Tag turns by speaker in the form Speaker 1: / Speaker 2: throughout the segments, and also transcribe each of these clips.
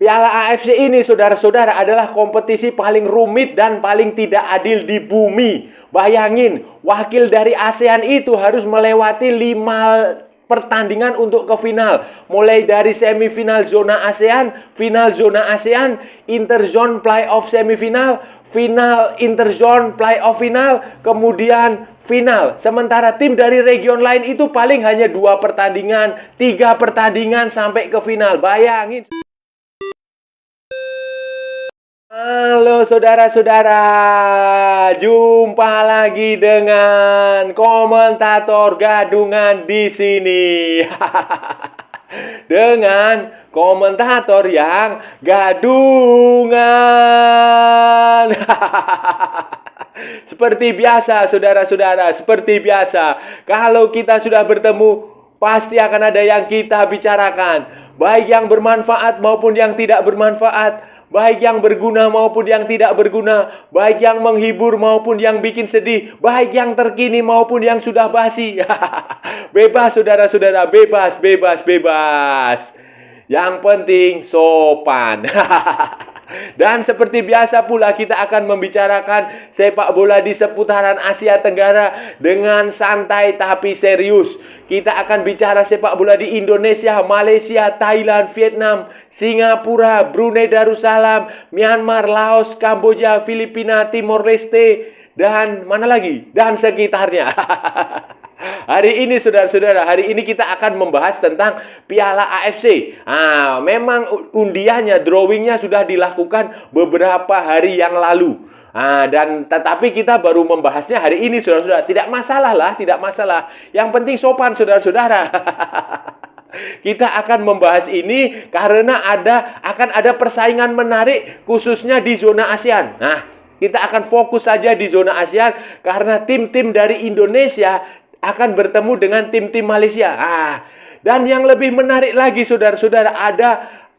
Speaker 1: Piala AFC ini, saudara-saudara, adalah kompetisi paling rumit dan paling tidak adil di bumi. Bayangin, wakil dari ASEAN itu harus melewati 5 pertandingan untuk ke final. Mulai dari semifinal zona ASEAN, final zona ASEAN, interzone playoff semifinal, final interzone playoff final, kemudian final. Sementara tim dari region lain itu paling hanya 2 pertandingan, 3 pertandingan sampai ke final. Bayangin. Halo saudara-saudara, jumpa lagi dengan komentator gadungan di sini. Dengan komentator yang gadungan. Seperti biasa, saudara-saudara, seperti biasa. Kalau kita sudah bertemu, pasti akan ada yang kita bicarakan. Baik yang bermanfaat maupun yang tidak bermanfaat. Baik yang berguna maupun yang tidak berguna. Baik yang menghibur maupun yang bikin sedih. Baik yang terkini maupun yang sudah basi. Bebas, saudara-saudara. Bebas, bebas, bebas. Yang penting sopan. Dan seperti biasa pula kita akan membicarakan sepak bola di seputaran Asia Tenggara dengan santai tapi serius. Kita akan bicara sepak bola di Indonesia, Malaysia, Thailand, Vietnam, Singapura, Brunei Darussalam, Myanmar, Laos, Kamboja, Filipina, Timor Leste, dan mana lagi? Dan sekitarnya. Hari ini saudara-saudara, hari ini kita akan membahas tentang Piala AFC. Memang undiannya, drawingnya sudah dilakukan beberapa hari yang lalu. Tetapi kita baru membahasnya hari ini, saudara-saudara. Tidak masalah lah, tidak masalah. Yang penting sopan, saudara-saudara. Kita akan membahas ini karena akan ada persaingan menarik khususnya di zona ASEAN. Kita akan fokus saja di zona ASEAN karena tim-tim dari Indonesia akan bertemu dengan tim-tim Malaysia. Dan yang lebih menarik lagi, saudara-saudara,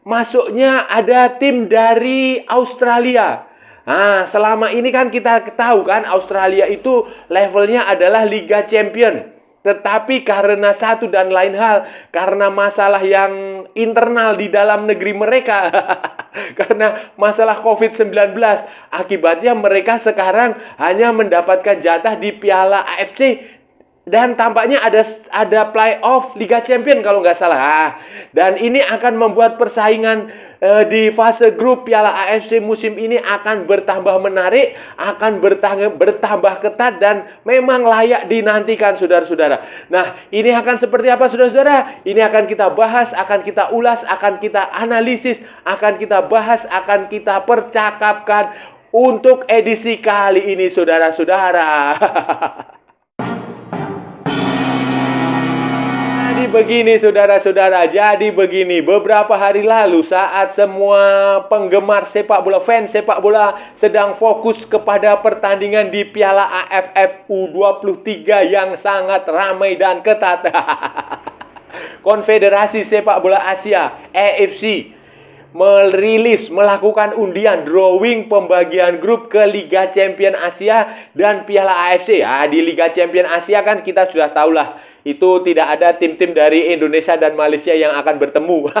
Speaker 1: masuknya ada tim dari Australia. Selama ini kan kita tahu kan Australia itu levelnya adalah Liga Champion. Tetapi karena satu dan lain hal, karena masalah yang internal di dalam negeri mereka, karena masalah COVID-19, akibatnya mereka sekarang hanya mendapatkan jatah di Piala AFC. Dan tampaknya ada playoff Liga Champion kalau nggak salah. Dan ini akan membuat persaingan di fase grup Piala AFC musim ini akan bertambah menarik, akan bertambah ketat dan memang layak dinantikan, saudara-saudara. Nah, ini akan seperti apa, saudara-saudara? Ini akan kita bahas, akan kita ulas, akan kita analisis, akan kita bahas, akan kita percakapkan untuk edisi kali ini, saudara-saudara. Jadi begini, saudara-saudara, jadi begini, beberapa hari lalu saat semua penggemar sepak bola, fans sepak bola sedang fokus kepada pertandingan di Piala AFF U23 yang sangat ramai dan ketat. Konfederasi Sepak Bola Asia, AFC, melakukan undian drawing pembagian grup ke Liga Champion Asia dan Piala AFC. Di Liga Champion Asia kan kita sudah tahulah, itu tidak ada tim-tim dari Indonesia dan Malaysia yang akan bertemu.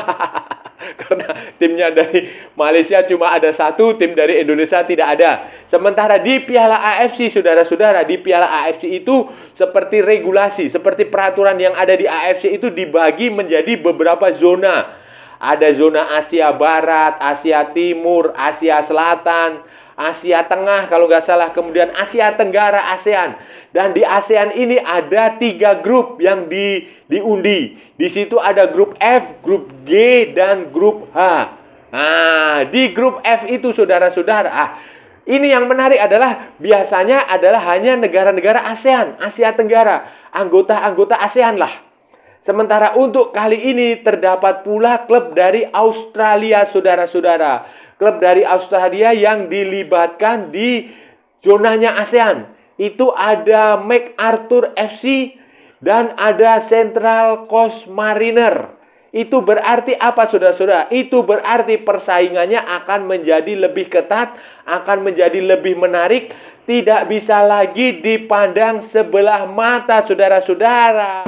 Speaker 1: Karena timnya dari Malaysia cuma ada satu, tim dari Indonesia tidak ada. Sementara di Piala AFC, saudara-saudara, di Piala AFC itu seperti regulasi, seperti peraturan yang ada di AFC itu dibagi menjadi beberapa zona. Ada zona Asia Barat, Asia Timur, Asia Selatan, Asia Tengah kalau nggak salah, kemudian Asia Tenggara, ASEAN. Dan di ASEAN ini ada 3 grup yang diundi. Di situ ada grup F, grup G, dan grup H. Di grup F itu, saudara-saudara, ini yang menarik adalah biasanya adalah hanya negara-negara ASEAN, Asia Tenggara, anggota-anggota ASEAN lah. Sementara untuk kali ini terdapat pula klub dari Australia, saudara-saudara. Klub dari Australia yang dilibatkan di zonanya ASEAN. Itu ada MacArthur FC dan ada Central Coast Mariner. Itu berarti apa, saudara-saudara? Itu berarti persaingannya akan menjadi lebih ketat, akan menjadi lebih menarik. Tidak bisa lagi dipandang sebelah mata, saudara-saudara.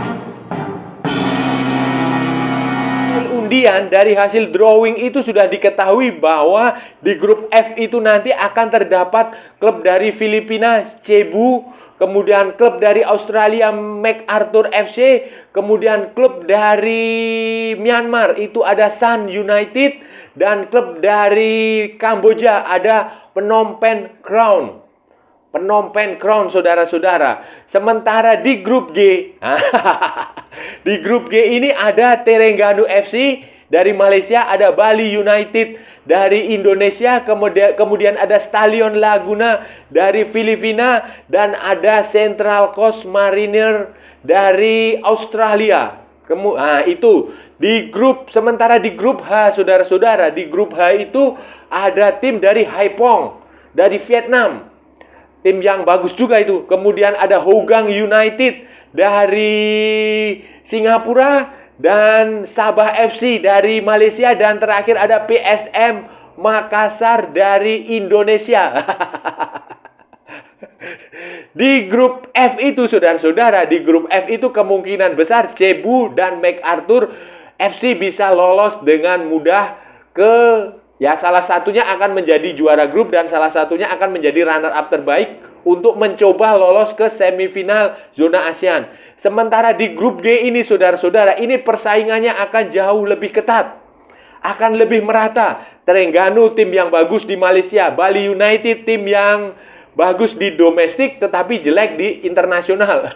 Speaker 1: Kemudian dari hasil drawing itu sudah diketahui bahwa di grup F itu nanti akan terdapat klub dari Filipina, Cebu, kemudian klub dari Australia, MacArthur FC, kemudian klub dari Myanmar itu ada Sun United, dan klub dari Kamboja ada Phnom Penh Crown. Phnom Penh Crown, saudara-saudara. Sementara di grup G, di grup G ini ada Terengganu FC dari Malaysia, ada Bali United dari Indonesia, kemudian ada Stallion Laguna dari Filipina, dan ada Central Coast Mariner dari Australia. Itu di grup. Sementara di grup H, saudara-saudara, di grup H itu ada tim dari Haiphong dari Vietnam. Tim yang bagus juga itu. Kemudian ada Hougang United dari Singapura dan Sabah FC dari Malaysia, dan terakhir ada PSM Makassar dari Indonesia. Di grup F itu, saudara-saudara, di grup F itu kemungkinan besar Cebu dan MacArthur FC bisa lolos dengan mudah ke, ya, salah satunya akan menjadi juara grup dan salah satunya akan menjadi runner-up terbaik untuk mencoba lolos ke semifinal zona ASEAN. Sementara di grup G ini, saudara-saudara, ini persaingannya akan jauh lebih ketat, akan lebih merata. Terengganu tim yang bagus di Malaysia, Bali United tim yang bagus di domestik tetapi jelek di internasional.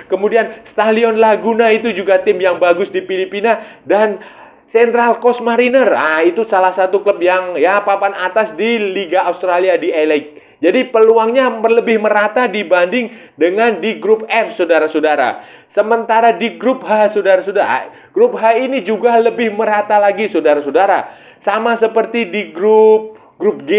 Speaker 1: Kemudian Stallion Laguna itu juga tim yang bagus di Filipina, dan Central Coast Mariner, itu salah satu klub yang ya papan atas di Liga Australia di A-League. Jadi peluangnya lebih merata dibanding dengan di grup F, saudara-saudara. Sementara di grup H, saudara-saudara, grup H ini juga lebih merata lagi, saudara-saudara. Sama seperti di grup G,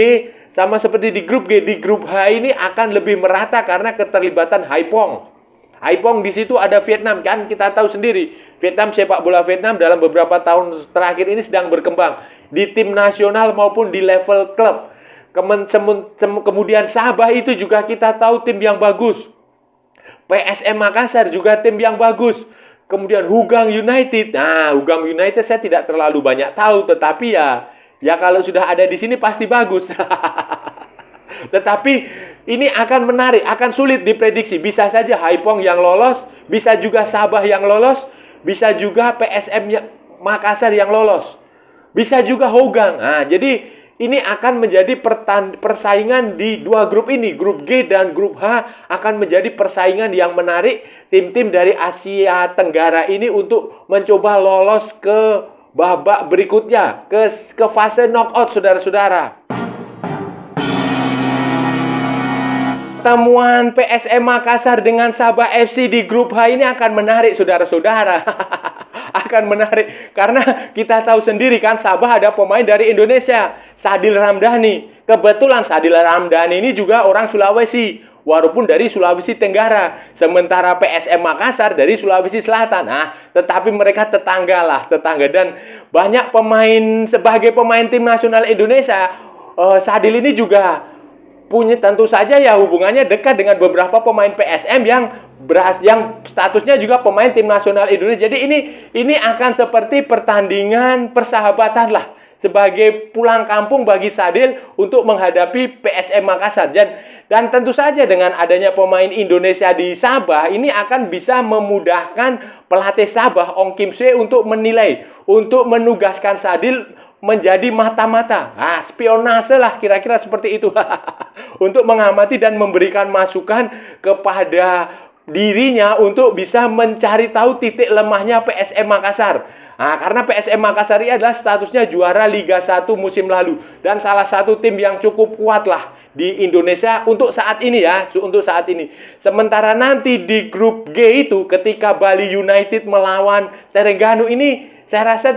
Speaker 1: sama seperti di grup G, di grup H ini akan lebih merata karena keterlibatan Haiphong. Haiphong di situ ada Vietnam, kan kita tahu sendiri. Vietnam, sepak bola Vietnam dalam beberapa tahun terakhir ini sedang berkembang di tim nasional maupun di level klub. Kemudian Sabah itu juga kita tahu tim yang bagus. PSM Makassar juga tim yang bagus. Kemudian Hougang United. Hougang United saya tidak terlalu banyak tahu, tetapi ya kalau sudah ada di sini pasti bagus. Tetapi ini akan menarik, akan sulit diprediksi. Bisa saja Haiphong yang lolos, bisa juga Sabah yang lolos, bisa juga PSM Makassar yang lolos, bisa juga Hougang. Jadi ini akan menjadi persaingan di dua grup ini. Grup G dan grup H akan menjadi persaingan yang menarik. Tim-tim dari Asia Tenggara ini untuk mencoba lolos ke babak berikutnya, ke fase knockout, saudara-saudara. Pertemuan PSM Makassar dengan Sabah FC di grup H ini akan menarik, saudara-saudara. Akan menarik karena kita tahu sendiri kan, Sabah ada pemain dari Indonesia, Sadil Ramdhani. Kebetulan Sadil Ramdhani ini juga orang Sulawesi, walaupun dari Sulawesi Tenggara. Sementara PSM Makassar dari Sulawesi Selatan. Tetapi mereka tetangga. Dan banyak pemain, sebagai pemain tim nasional Indonesia, Sadil ini juga punya, tentu saja ya, hubungannya dekat dengan beberapa pemain PSM yang statusnya juga pemain tim nasional Indonesia. Jadi ini akan seperti pertandingan persahabatan lah, sebagai pulang kampung bagi Sadil untuk menghadapi PSM Makassar. Dan tentu saja dengan adanya pemain Indonesia di Sabah, ini akan bisa memudahkan pelatih Sabah, Ong Kim Sue, untuk menilai, untuk menugaskan Sadil menjadi mata-mata. Spionase lah, kira-kira seperti itu. Untuk mengamati dan memberikan masukan kepada dirinya untuk bisa mencari tahu titik lemahnya PSM Makassar. Karena PSM Makassar ini adalah statusnya juara Liga 1 musim lalu dan salah satu tim yang cukup kuat lah di Indonesia untuk saat ini ya, untuk saat ini. Sementara nanti di grup G itu ketika Bali United melawan Terengganu ini, saya rasa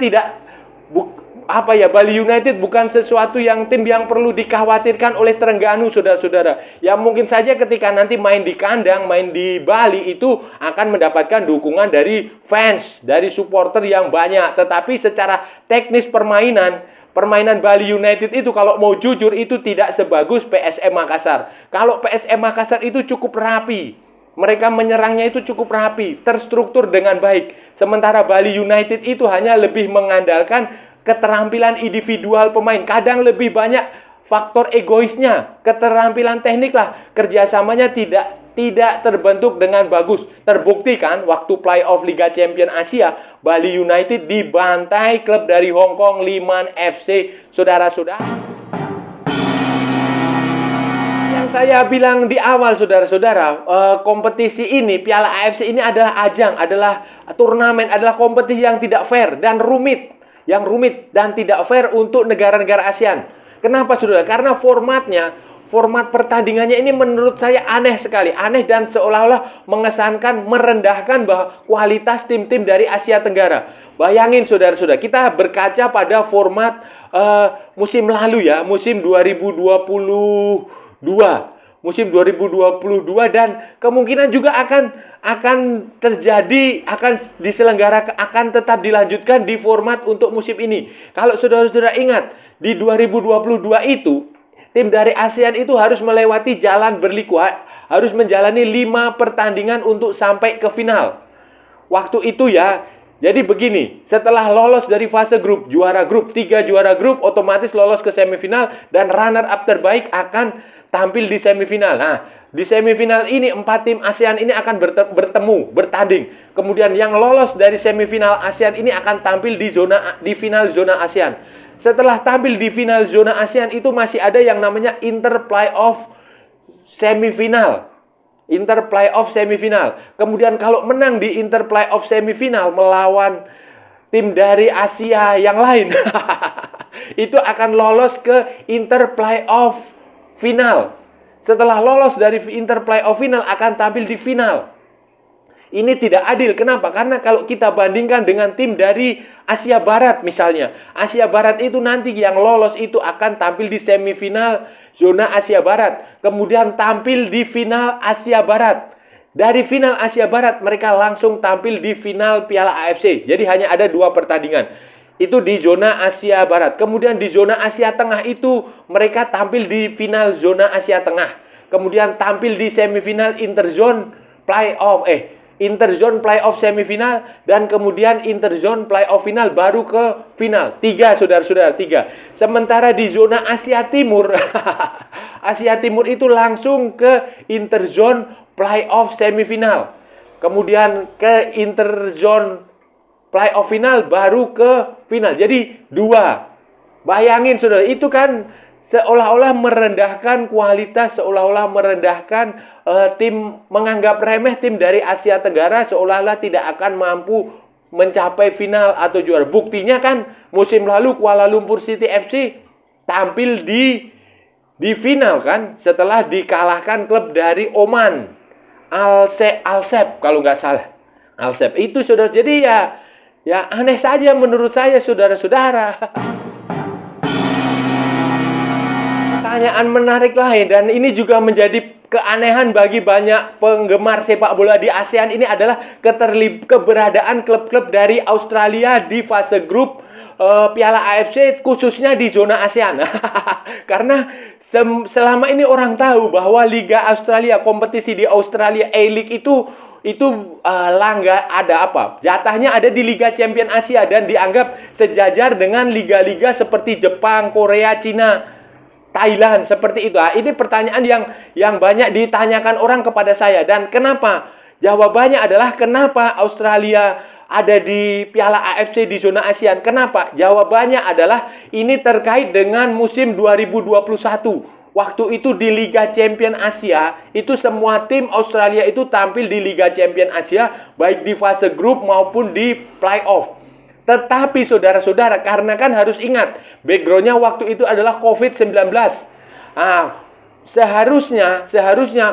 Speaker 1: Bali United bukan sesuatu yang tim yang perlu dikhawatirkan oleh Terengganu, saudara-saudara. Ya mungkin saja ketika nanti main di kandang, main di Bali itu akan mendapatkan dukungan dari fans, dari supporter yang banyak. Tetapi secara teknis permainan Bali United itu kalau mau jujur itu tidak sebagus PSM Makassar. Kalau PSM Makassar itu cukup rapi. Mereka menyerangnya itu cukup rapi, terstruktur dengan baik. Sementara Bali United itu hanya lebih mengandalkan keterampilan individual pemain. Kadang lebih banyak faktor egoisnya, keterampilan teknik lah. Kerjasamanya tidak terbentuk dengan bagus. Terbukti kan waktu playoff Liga Champions Asia, Bali United dibantai klub dari Hong Kong, Liman FC, saudara-saudara. Yang saya bilang di awal, saudara-saudara, kompetisi ini, Piala AFC ini adalah ajang, adalah turnamen, adalah kompetisi yang tidak fair dan rumit. Yang rumit dan tidak fair untuk negara-negara ASEAN. Kenapa, saudara? Karena format pertandingannya ini menurut saya aneh sekali. Aneh dan seolah-olah mengesankan, merendahkan bahwa kualitas tim-tim dari Asia Tenggara. Bayangin, saudara-saudara, kita berkaca pada format musim lalu ya, musim 2022 dan kemungkinan juga akan terjadi, akan diselenggarakan, akan tetap dilanjutkan di format untuk musim ini. Kalau saudara-saudara ingat, di 2022 itu tim dari ASEAN itu harus melewati jalan berliku, harus menjalani 5 pertandingan untuk sampai ke final. Waktu itu ya, jadi begini, setelah lolos dari fase grup, juara grup, 3 juara grup otomatis lolos ke semifinal dan runner up terbaik akan tampil di semifinal. Nah, di semifinal ini 4 tim ASEAN ini akan bertanding. Kemudian yang lolos dari semifinal ASEAN ini akan tampil di final zona ASEAN. Setelah tampil di final zona ASEAN itu masih ada yang namanya inter playoff semifinal. Inter playoff semifinal. Kemudian kalau menang di inter playoff semifinal melawan tim dari Asia yang lain, itu akan lolos ke inter playoff final. Setelah lolos dari inter playoff final akan tampil di final. Ini tidak adil. Kenapa? Karena kalau kita bandingkan dengan tim dari Asia Barat misalnya, Asia Barat itu nanti yang lolos itu akan tampil di semifinal zona Asia Barat, kemudian tampil di final Asia Barat. Dari final Asia Barat mereka langsung tampil di final Piala AFC. Jadi hanya ada 2 pertandingan. Itu di zona Asia Barat. Kemudian di zona Asia Tengah itu mereka tampil di final zona Asia Tengah. Kemudian tampil di semifinal interzone playoff semifinal, dan kemudian interzone playoff final baru ke final. 3, saudara-saudara, 3. Sementara di zona Asia Timur, Asia Timur itu langsung ke interzone playoff semifinal. Kemudian ke interzone playoff final baru ke final. Jadi 2. Bayangin, saudara, itu kan seolah-olah merendahkan kualitas, seolah-olah merendahkan tim, menganggap remeh tim dari Asia Tenggara, seolah-olah tidak akan mampu mencapai final atau juara. Buktinya kan musim lalu Kuala Lumpur City FC tampil di final kan, setelah dikalahkan klub dari Oman, Al-Sep kalau nggak salah. Al-Sep itu, saudara. Jadi ya aneh saja menurut saya, saudara-saudara. Pertanyaan menarik lain, dan ini juga menjadi keanehan bagi banyak penggemar sepak bola di ASEAN ini adalah keberadaan klub-klub dari Australia di fase grup Piala AFC, khususnya di zona ASEAN. Karena selama ini orang tahu bahwa Liga Australia, kompetisi di Australia A-League itu jatahnya ada di Liga Champions Asia dan dianggap sejajar dengan liga-liga seperti Jepang, Korea, Cina, Thailand, seperti itu. Ini pertanyaan yang banyak ditanyakan orang kepada saya. Dan kenapa? Jawabannya adalah kenapa Australia ada di Piala AFC di zona ASEAN. Kenapa? Jawabannya adalah ini terkait dengan musim 2021. Waktu itu di Liga Champions Asia, itu semua tim Australia itu tampil di Liga Champions Asia, baik di fase grup maupun di playoff. Tetapi saudara-saudara, karena kan harus ingat, backgroundnya waktu itu adalah COVID-19. Seharusnya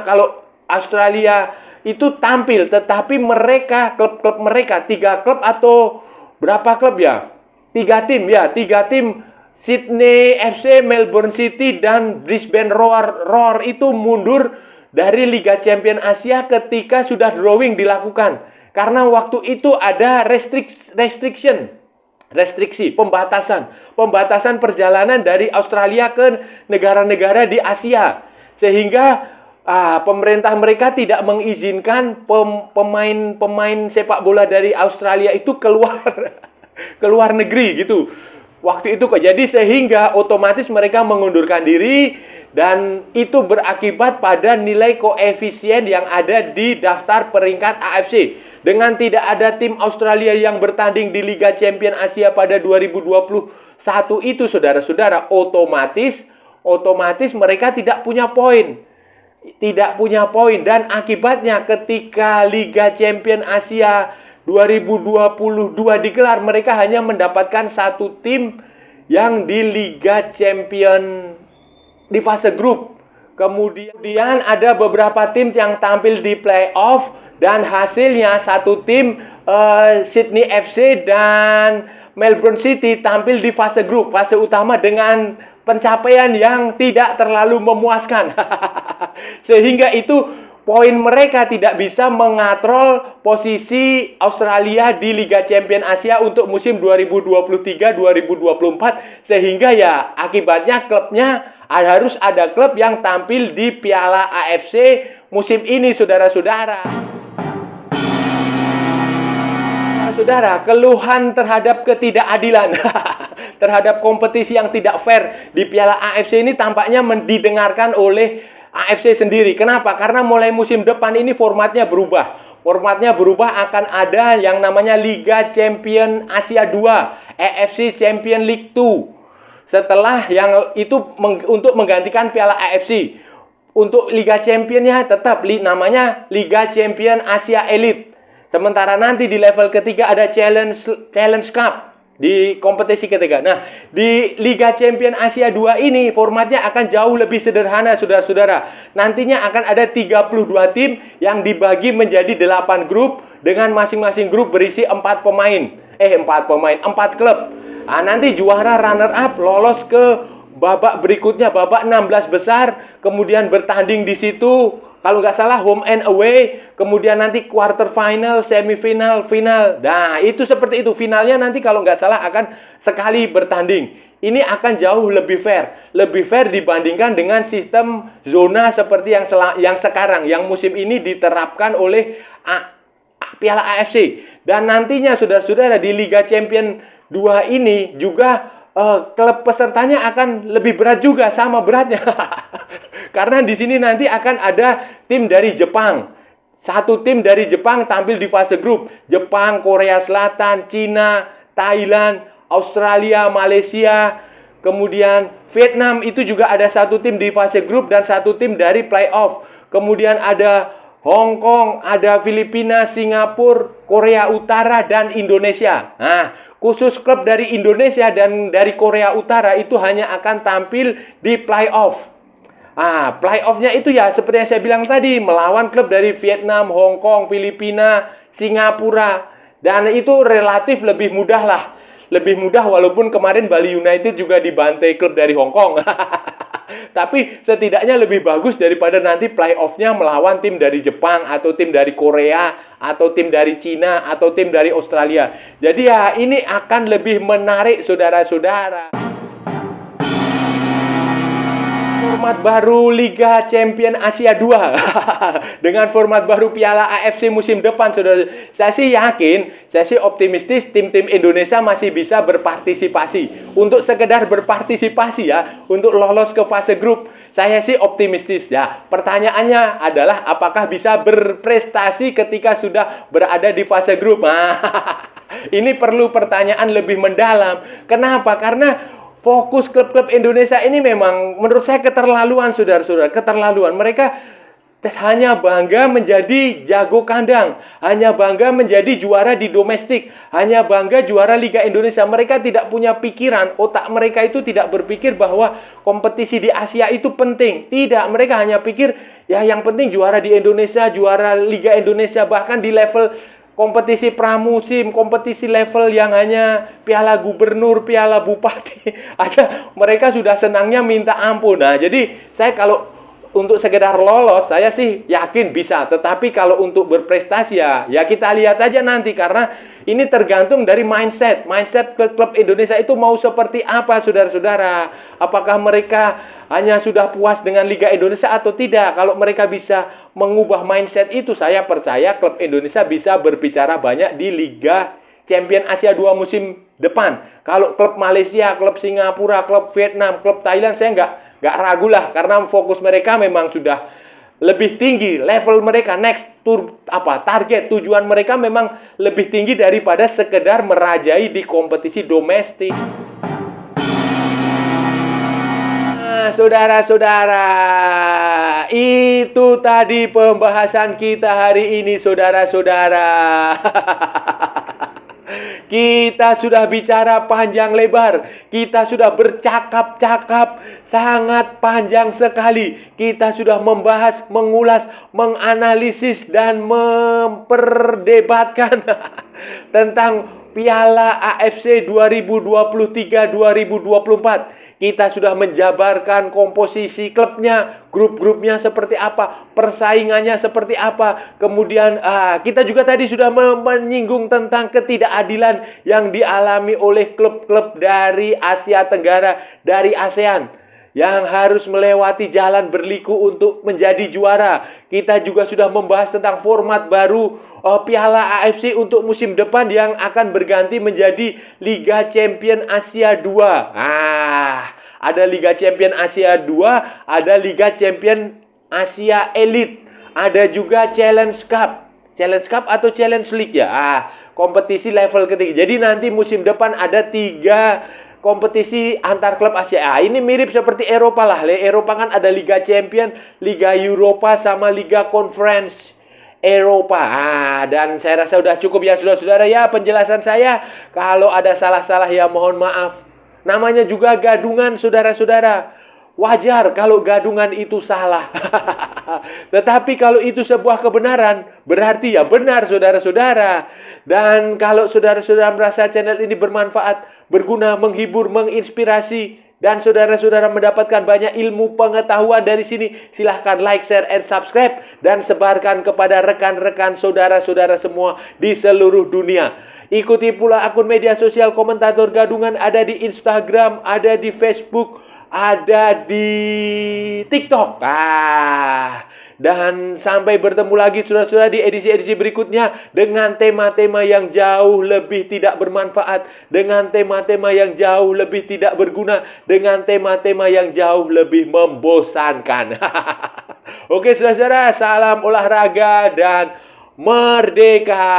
Speaker 1: kalau Australia itu tampil, tetapi mereka, klub-klub mereka, 3 klub atau berapa klub ya? 3 tim ya, 3 tim, Sydney FC, Melbourne City, dan Brisbane Roar itu mundur dari Liga Champions Asia ketika sudah drawing dilakukan. Karena waktu itu ada restriksi, pembatasan perjalanan dari Australia ke negara-negara di Asia. Sehingga pemerintah mereka tidak mengizinkan pemain-pemain sepak bola dari Australia itu keluar keluar negeri gitu. Waktu itu kok jadi sehingga otomatis mereka mengundurkan diri dan itu berakibat pada nilai koefisien yang ada di daftar peringkat AFC. Dengan tidak ada tim Australia yang bertanding di Liga Champion Asia pada 2021 itu saudara-saudara, otomatis mereka tidak punya poin. Tidak punya poin dan akibatnya ketika Liga Champion Asia 2022 digelar, mereka hanya mendapatkan satu tim yang di Liga Champion di fase grup. Kemudian ada beberapa tim yang tampil di playoff dan hasilnya satu tim Sydney FC dan Melbourne City tampil di fase grup, fase utama dengan pencapaian yang tidak terlalu memuaskan. Sehingga itu poin mereka tidak bisa mengatrol posisi Australia di Liga Champion Asia untuk musim 2023-2024. Sehingga ya akibatnya klubnya harus ada klub yang tampil di Piala AFC musim ini, saudara-saudara. Saudara, keluhan terhadap ketidakadilan terhadap kompetisi yang tidak fair di Piala AFC ini tampaknya didengarkan oleh AFC sendiri. Kenapa? Karena mulai musim depan ini formatnya berubah. Formatnya berubah, akan ada yang namanya Liga Champion Asia 2, AFC Champion League 2. Setelah yang itu untuk menggantikan Piala AFC. Untuk Liga Championnya tetap namanya Liga Champion Asia Elite. Sementara nanti di level ketiga ada Challenge Cup di kompetisi ketiga. Nah, di Liga Champion Asia 2 ini formatnya akan jauh lebih sederhana, saudara-saudara. Nantinya akan ada 32 tim yang dibagi menjadi 8 grup dengan masing-masing grup berisi 4 klub. Nanti juara runner up lolos ke babak berikutnya, babak 16 besar, kemudian bertanding di situ. Kalau nggak salah home and away, kemudian nanti quarter final, semifinal, final. Nah, itu seperti itu. Finalnya nanti kalau nggak salah akan sekali bertanding. Ini akan jauh lebih fair. Lebih fair dibandingkan dengan sistem zona seperti yang sekarang. Yang musim ini diterapkan oleh Piala AFC. Dan nantinya saudara-saudara di Liga Champion 2 ini juga klub pesertanya akan lebih berat juga, sama beratnya. Karena di sini nanti akan ada tim dari Jepang. Satu tim dari Jepang tampil di fase grup. Jepang, Korea Selatan, Cina, Thailand, Australia, Malaysia, kemudian Vietnam itu juga ada satu tim di fase grup dan satu tim dari playoff. Kemudian ada Hong Kong, ada Filipina, Singapura, Korea Utara, dan Indonesia. Nah, khusus klub dari Indonesia dan dari Korea Utara itu hanya akan tampil di playoff. Playoff-nya itu ya seperti yang saya bilang tadi, melawan klub dari Vietnam, Hong Kong, Filipina, Singapura. Dan itu relatif lebih mudah lah. Lebih mudah walaupun kemarin Bali United juga dibantai klub dari Hong Kong. Tapi setidaknya lebih bagus daripada nanti playoff-nya melawan tim dari Jepang, atau tim dari Korea, atau tim dari Cina, atau tim dari Australia. Jadi ya ini akan lebih menarik, saudara-saudara. Format baru Liga Champion Asia 2 dengan format baru Piala AFC musim depan, saudara. Saya sih optimistis tim-tim Indonesia masih bisa berpartisipasi. Untuk sekedar berpartisipasi ya, untuk lolos ke fase grup, saya sih optimistis ya. Pertanyaannya adalah apakah bisa berprestasi ketika sudah berada di fase grup. Ini perlu pertanyaan lebih mendalam. Kenapa? Karena fokus klub-klub Indonesia ini memang menurut saya keterlaluan, saudara-saudara. Keterlaluan. Mereka hanya bangga menjadi jago kandang. Hanya bangga menjadi juara di domestik. Hanya bangga juara Liga Indonesia. Mereka tidak punya pikiran. Otak mereka itu tidak berpikir bahwa kompetisi di Asia itu penting. Tidak. Mereka hanya pikir, ya yang penting juara di Indonesia, juara Liga Indonesia. Bahkan di level kompetisi pramusim, kompetisi level yang hanya piala gubernur, piala bupati, mereka sudah senangnya minta ampun. Nah, jadi saya kalau untuk sekedar lolos, saya sih yakin bisa. Tetapi kalau untuk berprestasi ya kita lihat aja nanti. Karena ini tergantung dari mindset. Mindset klub Indonesia itu mau seperti apa, saudara-saudara. Apakah mereka hanya sudah puas dengan Liga Indonesia atau tidak? Kalau mereka bisa mengubah mindset itu, saya percaya klub Indonesia bisa berbicara banyak di Liga Champion Asia 2 musim depan. Kalau klub Malaysia, klub Singapura, klub Vietnam, klub Thailand, saya nggak ragu lah, karena fokus mereka memang sudah lebih tinggi, level mereka next target tujuan mereka memang lebih tinggi daripada sekedar merajai di kompetisi domestik. Nah, saudara-saudara, itu tadi pembahasan kita hari ini, saudara-saudara. Kita sudah bicara panjang lebar, kita sudah bercakap-cakap sangat panjang sekali. Kita sudah membahas, mengulas, menganalisis, dan memperdebatkan tentang Piala AFC 2023-2024. Kita sudah menjabarkan komposisi klubnya, grup-grupnya seperti apa, persaingannya seperti apa. Kemudian kita juga tadi sudah menyinggung tentang ketidakadilan yang dialami oleh klub-klub dari Asia Tenggara, dari ASEAN, yang harus melewati jalan berliku untuk menjadi juara. Kita juga sudah membahas tentang format baru Piala AFC untuk musim depan yang akan berganti menjadi Liga Champion Asia 2. Ada Liga Champion Asia 2, ada Liga Champion Asia Elite, ada juga Challenge Cup. Challenge Cup atau Challenge League ya. Kompetisi level ketiga. Jadi nanti musim depan ada 3 kompetisi antar klub Asia. Ini mirip seperti Eropa lah. Eropa kan ada Liga Champion, Liga Eropa, sama Liga Conference Eropa. Dan saya rasa sudah cukup ya, saudara-saudara ya, penjelasan saya. Kalau ada salah-salah ya mohon maaf. Namanya juga gadungan, saudara-saudara. Wajar kalau gadungan itu salah. Tetapi kalau itu sebuah kebenaran, berarti ya benar, saudara-saudara. Dan kalau saudara-saudara merasa channel ini bermanfaat, berguna, menghibur, menginspirasi, dan saudara-saudara mendapatkan banyak ilmu pengetahuan dari sini, silahkan like, share, and subscribe, dan sebarkan kepada rekan-rekan saudara-saudara semua di seluruh dunia. Ikuti pula akun media sosial Komentator Gadungan, ada di Instagram, ada di Facebook, ada di TikTok. Dan sampai bertemu lagi saudara-saudara di edisi-edisi berikutnya dengan tema-tema yang jauh lebih tidak bermanfaat, dengan tema-tema yang jauh lebih tidak berguna, dengan tema-tema yang jauh lebih membosankan. Oke saudara-saudara, salam olahraga dan merdeka.